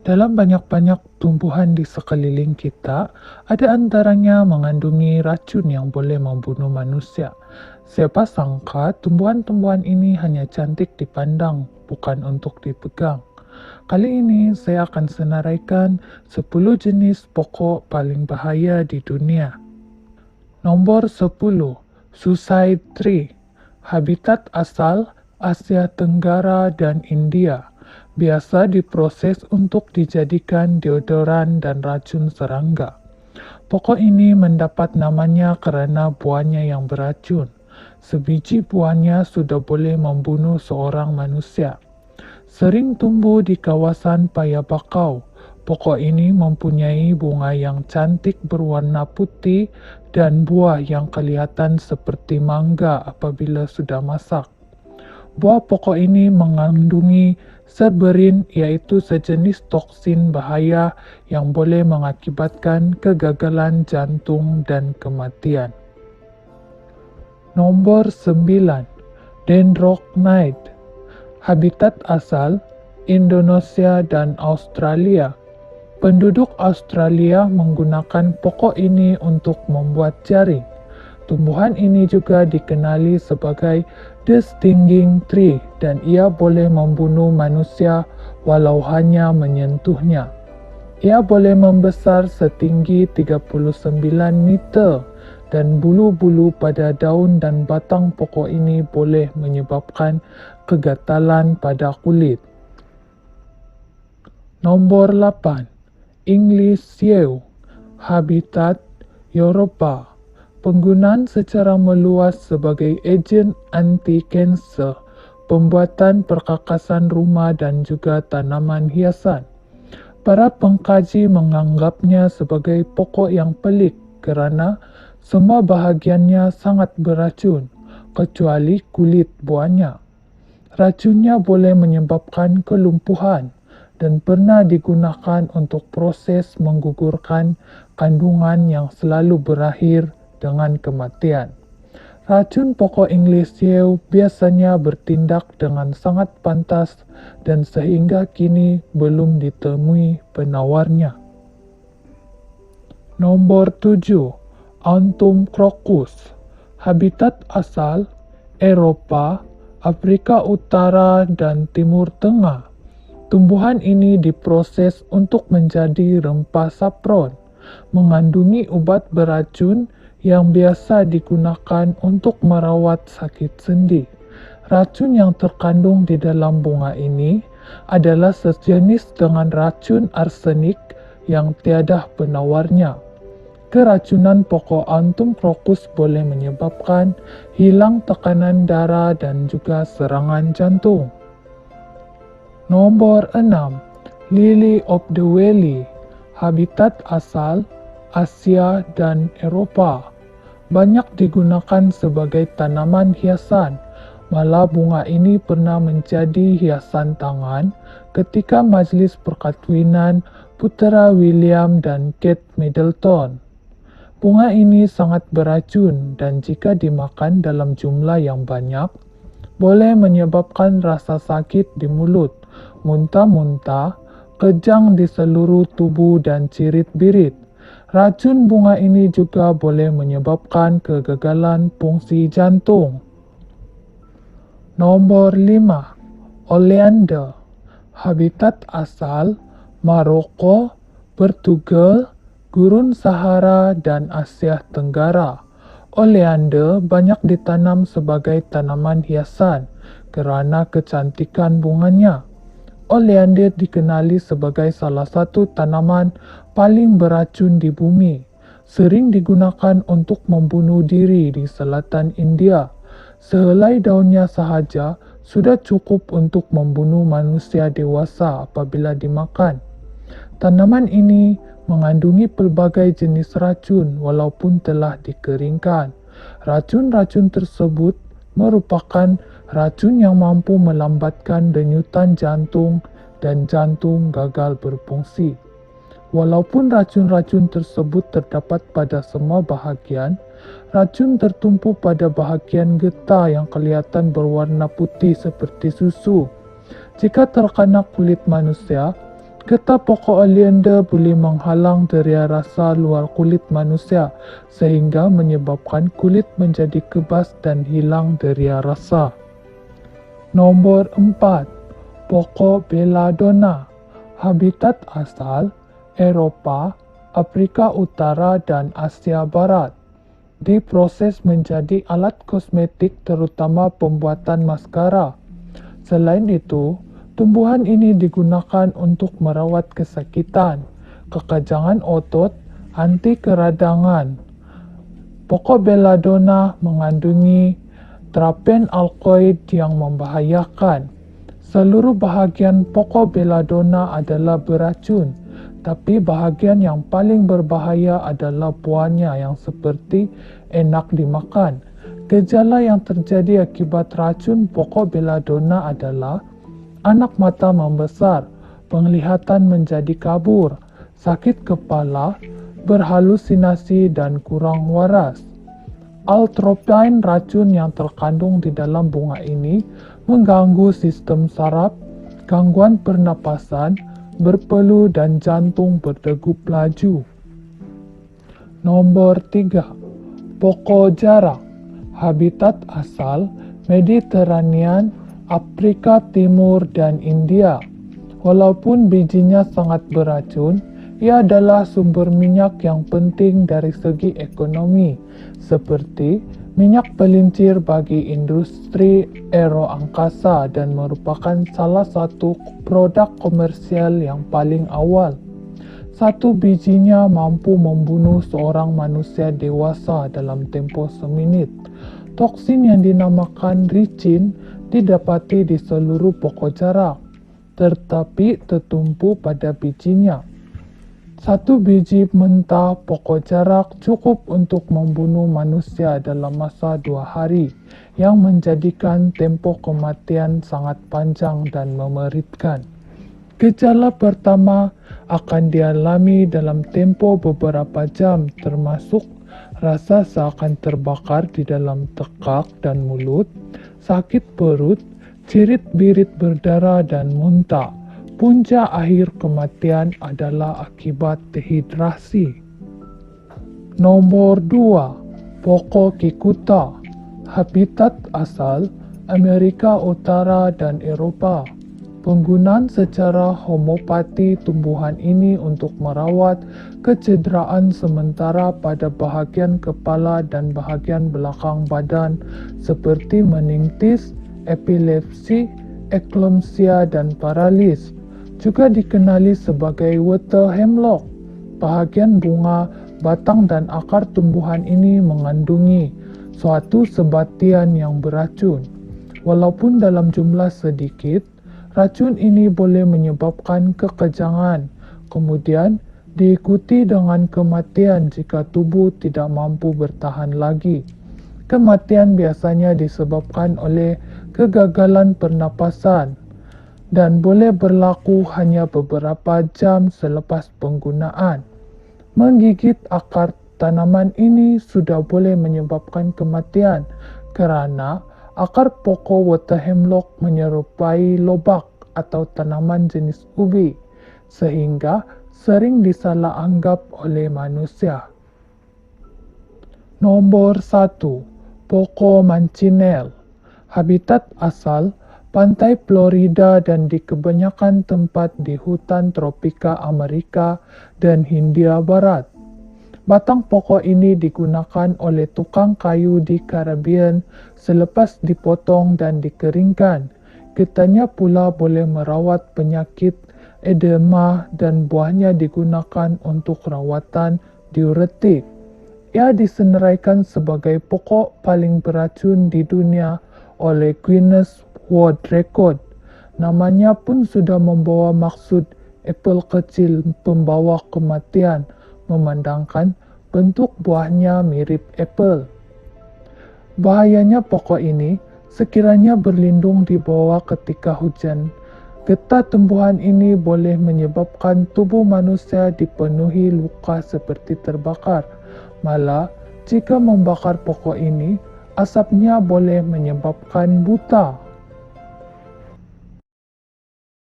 Dalam banyak-banyak tumbuhan di sekeliling kita, ada antaranya mengandungi racun yang boleh membunuh manusia. Siapa sangka tumbuhan-tumbuhan ini hanya cantik dipandang, bukan untuk dipegang. Kali ini saya akan senaraikan 10 jenis pokok paling bahaya di dunia. Nomor 10, Suicide Tree. Habitat asal Asia Tenggara dan India. Biasa diproses untuk dijadikan deodoran dan racun serangga. Pokok ini mendapat namanya karena buahnya yang beracun. Sebiji buahnya sudah boleh membunuh seorang manusia. Sering tumbuh di kawasan Payabakau. Pokok ini mempunyai bunga yang cantik berwarna putih dan buah yang kelihatan seperti mangga apabila sudah masak. Buah pokok ini mengandungi serberin, yaitu sejenis toksin bahaya yang boleh mengakibatkan kegagalan jantung dan kematian. Nomor 9, Dendrognide. Habitat asal Indonesia dan Australia. Penduduk Australia menggunakan pokok ini untuk membuat jaring. Tumbuhan ini juga dikenali sebagai the stinging tree dan ia boleh membunuh manusia walau hanya menyentuhnya. Ia boleh membesar setinggi 39 meter dan bulu-bulu pada daun dan batang pokok ini boleh menyebabkan kegatalan pada kulit. Nomor 8, English Yew. Habitat Eropa. Penggunaan secara meluas sebagai ejen anti-kanser, pembuatan perkakasan rumah dan juga tanaman hiasan. Para pengkaji menganggapnya sebagai pokok yang pelik kerana semua bahagiannya sangat beracun, kecuali kulit buahnya. Racunnya boleh menyebabkan kelumpuhan dan pernah digunakan untuk proses menggugurkan kandungan yang selalu berakhir dengan kematian. Racun pokok English Yew biasanya bertindak dengan sangat pantas dan sehingga kini belum ditemui penawarnya. Nomor 7, Antum crocus. Habitat asal Eropa, Afrika Utara, dan Timur Tengah. Tumbuhan ini diproses untuk menjadi rempah saffron, mengandungi ubat beracun yang biasa digunakan untuk merawat sakit sendi. Racun yang terkandung di dalam bunga ini adalah sejenis dengan racun arsenik yang tiada penawarnya. Keracunan pokok Antum crocus boleh menyebabkan hilang tekanan darah dan juga serangan jantung. Nomor 6, Lily of the Valley. Habitat asal Asia dan Eropa. Banyak digunakan sebagai tanaman hiasan. Malah bunga ini pernah menjadi hiasan tangan ketika majlis perkahwinan putera William dan Kate Middleton. Bunga ini sangat beracun dan jika dimakan dalam jumlah yang banyak, boleh menyebabkan rasa sakit di mulut, muntah-muntah, kejang di seluruh tubuh dan cirit-birit. Racun bunga ini juga boleh menyebabkan kegagalan fungsi jantung. Nomor 5, Oleander. Habitat asal Maroko, Portugal, Gurun Sahara, dan Asia Tenggara. Oleander banyak ditanam sebagai tanaman hiasan kerana kecantikan bunganya. Oleander dikenali sebagai salah satu tanaman paling beracun di bumi. Sering digunakan untuk membunuh diri di selatan India. Sehelai daunnya sahaja sudah cukup untuk membunuh manusia dewasa apabila dimakan. Tanaman ini mengandungi pelbagai jenis racun walaupun telah dikeringkan. Racun-racun tersebut merupakan racun yang mampu melambatkan denyutan jantung dan jantung gagal berfungsi. Walaupun racun-racun tersebut terdapat pada semua bahagian, racun tertumpu pada bahagian getah yang kelihatan berwarna putih seperti susu. Jika terkena kulit manusia, Getah pokok oleander boleh menghalang deria rasa luar kulit manusia sehingga menyebabkan kulit menjadi kebas dan hilang deria rasa. Nombor 4. Pokok belladonna. Habitat asal Eropah, Afrika Utara dan Asia Barat. Diproses menjadi alat kosmetik terutama pembuatan maskara. Selain itu, tumbuhan ini digunakan untuk merawat kesakitan, kekejangan otot, anti keradangan. Pokok belladonna mengandungi terpen alkoid yang membahayakan. Seluruh bahagian pokok belladonna adalah beracun, tapi bahagian yang paling berbahaya adalah buahnya yang seperti enak dimakan. Gejala yang terjadi akibat racun pokok belladonna adalah anak mata membesar, penglihatan menjadi kabur, sakit kepala, berhalusinasi dan kurang waras. Atropine, racun yang terkandung di dalam bunga ini, mengganggu sistem saraf, gangguan pernapasan, berpeluh dan jantung berdegup laju. Nomor 3. Pokok jarak. Habitat asal Mediterranean, Afrika Timur dan India. Walaupun bijinya sangat beracun, ia adalah sumber minyak yang penting dari segi ekonomi, seperti minyak pelincir bagi industri aeroangkasa dan merupakan salah satu produk komersial yang paling awal. Satu bijinya mampu membunuh seorang manusia dewasa dalam tempo seminit. Toksin yang dinamakan ricin didapati di seluruh pokok jarak, tetapi tertumpu pada bijinya. Satu biji mentah pokok jarak cukup untuk membunuh manusia dalam masa 2 hari, yang menjadikan tempo kematian sangat panjang dan memeritkan. Gejala pertama akan dialami dalam tempo beberapa jam, termasuk rasa seakan terbakar di dalam tekak dan mulut, sakit perut, cirit-birit berdarah dan muntah. Punca akhir kematian adalah akibat dehidrasi. Nomor 2. Pokok kikuta. Habitat asal Amerika Utara dan Eropah. Penggunaan secara homeopati tumbuhan ini untuk merawat kecederaan sementara pada bahagian kepala dan bahagian belakang badan seperti meningitis, epilepsi, eklemsia dan paralis. Juga dikenali sebagai water hemlock. Bahagian bunga, batang dan akar tumbuhan ini mengandungi suatu sebatian yang beracun. Walaupun dalam jumlah sedikit, racun ini boleh menyebabkan kekejangan, kemudian diikuti dengan kematian jika tubuh tidak mampu bertahan lagi. Kematian biasanya disebabkan oleh kegagalan pernapasan dan boleh berlaku hanya beberapa jam selepas penggunaan. Menggigit akar tanaman ini sudah boleh menyebabkan kematian kerana akar pokok water hemlock menyerupai lobak atau tanaman jenis ubi, sehingga sering disalah anggap oleh manusia. Nomor 1. Pokok mancinel. Habitat asal pantai Florida dan di kebanyakan tempat di hutan tropika Amerika dan Hindia Barat. Batang pokok ini digunakan oleh tukang kayu di Caribbean selepas dipotong dan dikeringkan. Getahnya pula boleh merawat penyakit edema dan buahnya digunakan untuk rawatan diuretik. Ia disenaraikan sebagai pokok paling beracun di dunia oleh Guinness World Record. Namanya pun sudah membawa maksud apel kecil pembawa kematian, memandangkan bentuk buahnya mirip apel. Bahayanya pokok ini sekiranya berlindung di bawah ketika hujan. Getah tumbuhan ini boleh menyebabkan tubuh manusia dipenuhi luka seperti terbakar. Malah, jika membakar pokok ini, asapnya boleh menyebabkan buta.